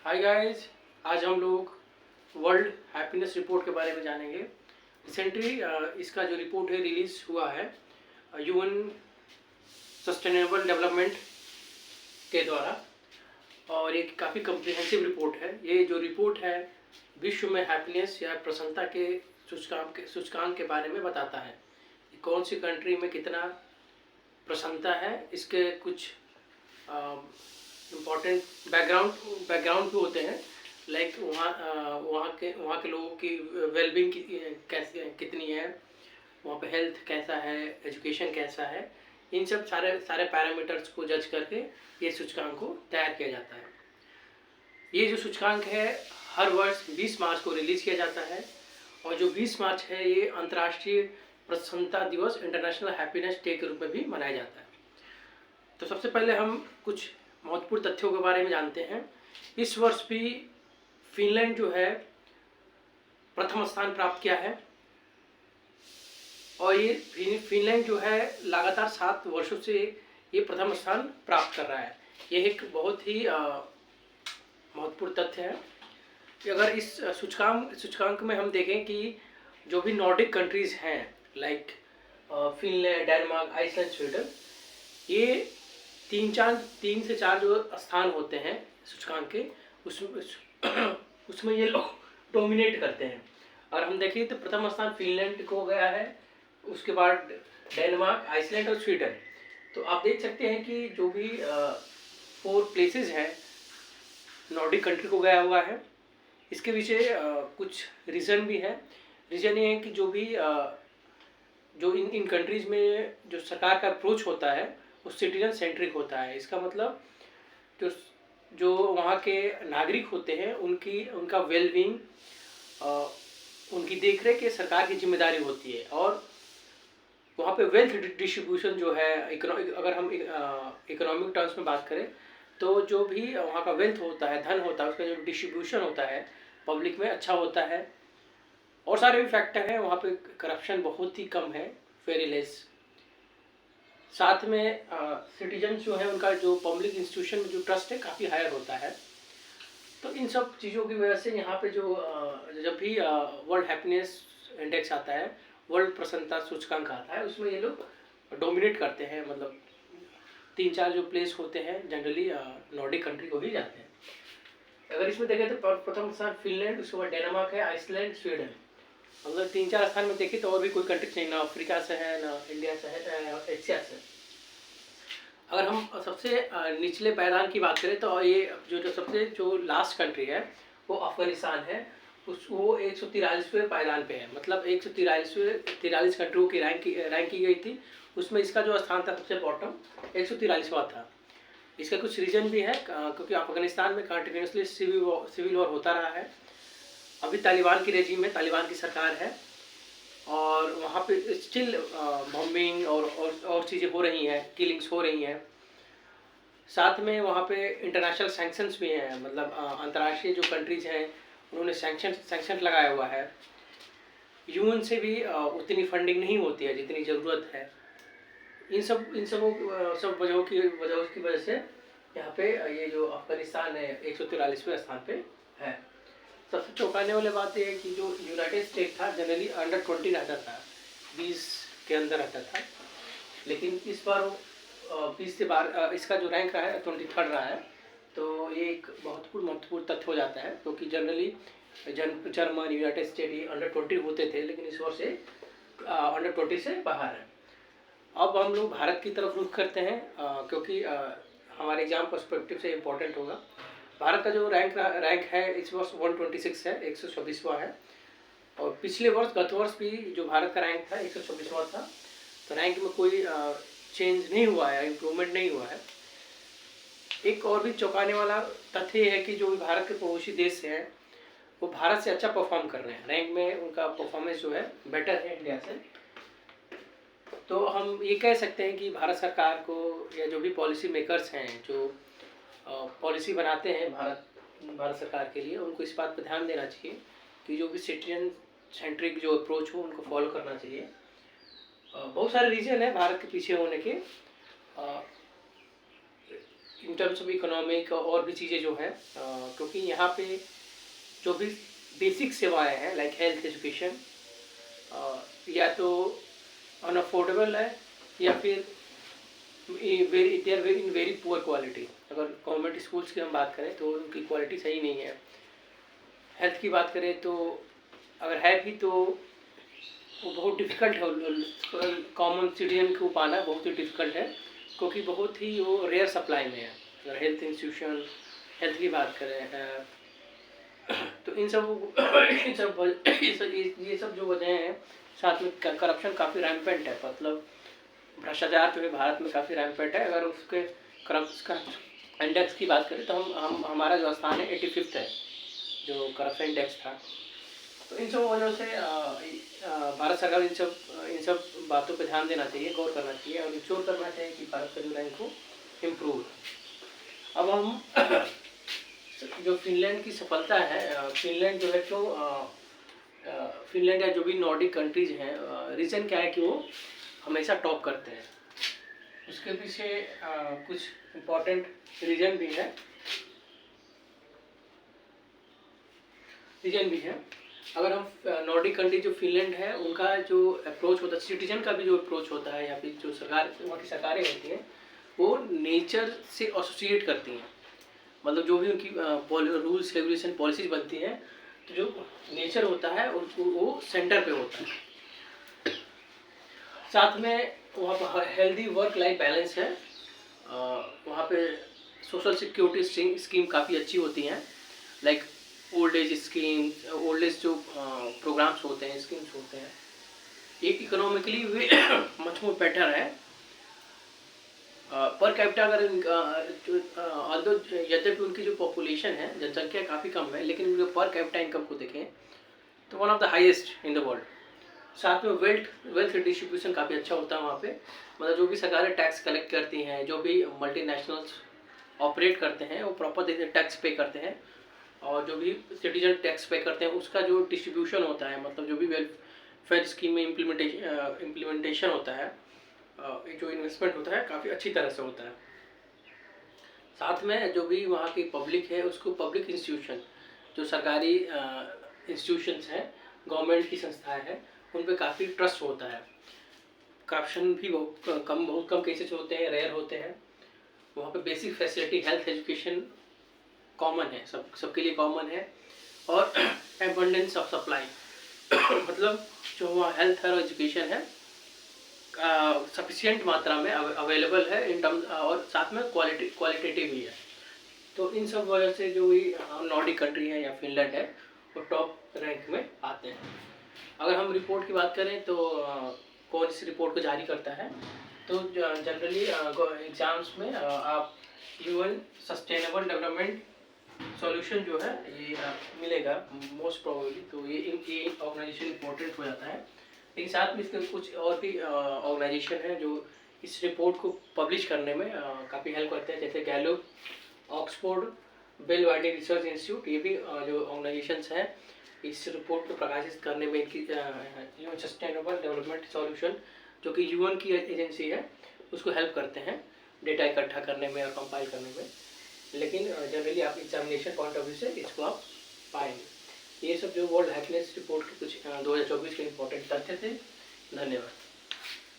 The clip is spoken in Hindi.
हाय गाइस, आज हम लोग वर्ल्ड हैप्पीनेस रिपोर्ट के बारे में जानेंगे। रिसेंटली इसका जो रिपोर्ट है रिलीज हुआ है यूएन सस्टेनेबल डेवलपमेंट के द्वारा, और एक काफ़ी कम्प्रिहेंसिव रिपोर्ट है। ये जो रिपोर्ट है विश्व में हैप्पीनेस या प्रसन्नता के सूचकांक के बारे में बताता है। कौन सी कंट्री में कितना प्रसन्नता है, इसके कुछ इम्पॉर्टेंट बैकग्राउंड भी होते हैं। लाइक वहाँ के लोगों की वेलबींग कितनी है, वहाँ पे हेल्थ कैसा है, एजुकेशन कैसा है, इन सब सारे पैरामीटर्स को जज करके ये सूचकांक को तैयार किया जाता है। ये जो सूचकांक है हर वर्ष 20 मार्च को रिलीज़ किया जाता है, और जो 20 मार्च है ये अंतर्राष्ट्रीय प्रसन्नता दिवस, इंटरनेशनल हैप्पीनेस डे के रूप में भी मनाया जाता है। तो सबसे पहले हम कुछ महत्वपूर्ण तथ्यों के बारे में जानते हैं। इस वर्ष भी फिनलैंड जो है प्रथम स्थान प्राप्त किया है, और ये फिनलैंड जो है लगातार 7 वर्षों से ये प्रथम स्थान प्राप्त कर रहा है। ये एक बहुत ही महत्वपूर्ण तथ्य है कि अगर इस सूचकांक में हम देखें कि जो भी नॉर्डिक कंट्रीज़ हैं like Finland, Denmark, Iceland, Sweden, ये 3 से 4 जो स्थान होते हैं सूचकांक के, उसमें ये लोग डोमिनेट करते हैं। और हम देखें तो प्रथम स्थान फिनलैंड को गया है, उसके बाद डेनमार्क, आइसलैंड और स्वीडन। तो आप देख सकते हैं कि जो भी 4 प्लेसेस हैं नॉर्डिक कंट्री को गया हुआ है। इसके पीछे कुछ रीज़न भी है। रीज़न ये है कि जो भी जो इन कंट्रीज़ में जो सरकार का अप्रोच होता है वो सिटीजन सेंट्रिक होता है। इसका मतलब जो वहाँ के नागरिक होते हैं उनका वेलबींग, उनकी देखरेख ये सरकार की जिम्मेदारी होती है। और वहाँ पे वेल्थ डिस्ट्रीब्यूशन जो है, अगर हम इकोनॉमिक टर्म्स में बात करें तो जो भी वहाँ का वेल्थ होता है, धन होता है, उसका जो डिस्ट्रीब्यूशन होता है पब्लिक में अच्छा होता है। और सारे भी फैक्टर हैं, वहाँ पे करप्शन बहुत ही कम है, वेरी लेस। साथ में सिटीजन्स जो है उनका जो पब्लिक इंस्टीट्यूशन में जो ट्रस्ट है काफ़ी हायर होता है। तो इन सब चीज़ों की वजह से यहाँ पे जो जब भी वर्ल्ड हैप्पीनेस इंडेक्स आता है, वर्ल्ड प्रसन्नता सूचकांक आता है, उसमें ये लोग डोमिनेट करते हैं। मतलब 3-4 जो प्लेस होते हैं जनरली नॉर्डिक कंट्री को ही जाते हैं। अगर इसमें देखें तो प्रथम स्थान फिनलैंड, उसके बाद डेनमार्क है, आइसलैंड, स्वीडन। अगर 3-4 स्थान में देखें तो और भी कोई कंट्री नहीं, ना अफ्रीका से है, ना इंडिया से है, ना एशिया से। अगर हम सबसे निचले पायदान की बात करें तो ये जो लास्ट कंट्री है वो अफगानिस्तान है। वो 143वें पायदान पे है। मतलब 143 कंट्रियों की रैंक की गई थी, उसमें इसका जो स्थान था सबसे बॉटम 143वां था। इसका कुछ रीज़न भी है, क्योंकि अफगानिस्तान में कंटिन्यूसली सिविल वॉर होता रहा है। अभी तालिबान की रेजिम में, तालिबान की सरकार है, और वहाँ पे स्टिल बॉम्बिंग और चीज़ें हो रही हैं, किलिंग्स हो रही हैं। साथ में वहाँ पे इंटरनेशनल सैंक्शंस भी हैं। मतलब अंतर्राष्ट्रीय जो कंट्रीज़ हैं उन्होंने सैंक्शन लगाया हुआ है। यूएन से भी उतनी फंडिंग नहीं होती है जितनी ज़रूरत है। इन सब वजहों की वजह से यहाँ पे ये जो अफगानिस्तान है 143वें स्थान पे है। सबसे चौंकाने वाली बात यह है कि जो यूनाइटेड स्टेट था जनरली अंडर 20 रहता था, 20 के अंदर रहता था, लेकिन इस बार 20 से बाहर इसका जो रैंक रहा है 23rd रहा है। तो ये एक महत्वपूर्ण तथ्य हो जाता है, क्योंकि जनरली जर्मन, यूनाइटेड स्टेट ये अंडर 20 होते थे, लेकिन इस वर्ष से अंडर 20 से बाहर है। अब हम लोग भारत की तरफ रुख करते हैं, क्योंकि हमारे एग्जाम पर्सपेक्टिव से इम्पोर्टेंट होगा। भारत का जो रैंक है इस वर्ष 126 है, 126वां है। और पिछले वर्ष, गत वर्ष भी जो भारत का रैंक था 126वां था। तो रैंक में कोई चेंज नहीं हुआ है, इम्प्रूवमेंट नहीं हुआ है। एक और भी चौंकाने वाला तथ्य है कि जो भी भारत के पड़ोसी देश हैं वो भारत से अच्छा परफॉर्म कर रहे हैं। रैंक में उनका परफॉर्मेंस जो है बेटर है इंडिया से। तो हम ये कह सकते हैं कि भारत सरकार को, या जो भी पॉलिसी मेकर्स हैं जो पॉलिसी बनाते हैं भारत सरकार के लिए, उनको इस बात पर ध्यान देना चाहिए कि जो भी सिटीजन सेंट्रिक जो अप्रोच हो उनको फॉलो करना चाहिए। बहुत सारे रीज़न है भारत के पीछे होने के। इन टर्म्स ऑफ इकोनॉमिक और भी चीज़ें जो हैं, क्योंकि यहाँ पे जो भी बेसिक सेवाएं हैं लाइक हेल्थ एजुकेशन या तो अनअफोर्डेबल है या फिर they are in very poor quality. अगर गवर्नमेंट स्कूल्स की हम बात करें तो उनकी क्वालिटी सही नहीं है। हेल्थ की बात करें तो अगर है भी तो वो बहुत डिफ़िकल्ट है, कॉमन सिटीजन को पाना बहुत ही डिफ़िकल्ट है, क्योंकि बहुत ही वो रेयर सप्लाई में है। अगर हेल्थ इंस्टीट्यूशन हेल्थ की बात करें तो इन सब ये सब जो वजह हैं, साथ में करप्शन काफ़ी रैम्पेंट है। मतलब भ्रष्टाचार जो है भारत में काफ़ी रैम्पेंट है। अगर उसके करप्शन का इंडेक्स की बात करें तो हम हमारा जो स्थान है 85th है, जो करप्शन इंडेक्स था। तो इन सब वजहों से भारत सरकार इन सब बातों पर ध्यान देना चाहिए, गौर करना चाहिए और इंश्योर करना चाहिए कि भारत का जो रैंक हो इम्प्रूव। अब हम जो फिनलैंड की सफलता है, फिनलैंड जो है तो फिनलैंड या जो भी नॉर्डिक कंट्रीज हैं, रीज़न क्या है कि वो हमेशा टॉप करते हैं। उसके पीछे कुछ इम्पोर्टेंट रीज़न भी है अगर हम नॉर्डिक कंट्री जो फिनलैंड है उनका जो अप्रोच होता है, सिटीजन का भी जो अप्रोच होता है या फिर जो सरकार वहाँ की सरकारें होती हैं वो नेचर से एसोसिएट करती हैं। मतलब जो भी उनकी रूल्स रेगुलेशन पॉलिसीज बनती हैं तो जो नेचर होता है वो सेंटर पे होता है। साथ में वहाँ पर हेल्दी वर्क लाइफ बैलेंस है। वहाँ पे सोशल सिक्योरिटी स्कीम काफ़ी अच्छी होती हैं, like old age scheme, old age जो प्रोग्राम्स होते हैं, स्कीम्स होते हैं। एक economically way much more better है। पर कैपिटा अगर यद्यपि उनकी जो पॉपुलेशन है, जनसंख्या काफ़ी कम है, लेकिन उनके पर कैपिटा इनकम को देखें तो one of the highest in the world. साथ में वेल्थ डिस्ट्रीब्यूशन काफ़ी अच्छा होता है वहाँ पे। मतलब जो भी सरकारें टैक्स कलेक्ट करती हैं, जो भी मल्टीनेशनल्स ऑपरेट करते हैं वो प्रॉपर टैक्स पे करते हैं, और जो भी सिटीजन टैक्स पे करते हैं उसका जो डिस्ट्रीब्यूशन होता है, मतलब जो भी वेलफेयर स्कीम में इम्प्लीमेंटेशन होता है, जो इन्वेस्टमेंट होता है काफ़ी अच्छी तरह से होता है। साथ में जो भी वहाँ की पब्लिक है उसको पब्लिक इंस्टीट्यूशन, जो सरकारी इंस्टीट्यूशंस हैं, गवर्नमेंट की संस्थाएं हैं, उन पर काफ़ी ट्रस्ट होता है। करप्शन भी बहुत कम केसेस होते हैं, रेयर होते हैं। वहाँ पे basic facility health education common है, सबके लिए कॉमन है, और एबंडेंस ऑफ सप्लाई मतलब जो वहाँ हेल्थ और एजुकेशन है सफिशिएंट मात्रा में अवेलेबल है इन टर्म्स, और साथ में क्वालिटेटिव भी है। तो इन सब वजह से जो भी नॉर्डिक कंट्री है या फिनलैंड है वो टॉप रैंक में आते हैं। अगर हम रिपोर्ट की बात करें तो कौन इस रिपोर्ट को जारी करता है, तो जनरली एग्ज़ाम्स में आप यूएन सस्टेनेबल डेवलपमेंट सॉल्यूशन जो है ये मिलेगा मोस्ट प्रोबेबली। तो ये ऑर्गेनाइजेशन इम्पोर्टेंट हो जाता है। लेकिन साथ में इसके कुछ और भी ऑर्गेनाइजेशन हैं जो इस रिपोर्ट को पब्लिश करने में काफ़ी हेल्प करते हैं, जैसे गैलो, ऑक्सफोर्ड, बेल वाइडिंग रिसर्च इंस्टीट्यूट। ये भी जो ऑर्गेनाइजेशंस हैं इस रिपोर्ट को प्रकाशित करने में, इनकी यूएन सस्टेनेबल डेवलपमेंट सॉल्यूशन जो कि यूएन की एजेंसी है उसको हेल्प करते हैं डेटा इकट्ठा करने में और कंपाइल करने में। लेकिन जनरली आप एग्जामिनेशन पॉइंट ऑफ व्यू से इसको आप पाएंगे। ये सब जो वर्ल्ड हैप्पीनेस रिपोर्ट के कुछ 2024 के इम्पोर्टेंट तथ्य थे। धन्यवाद।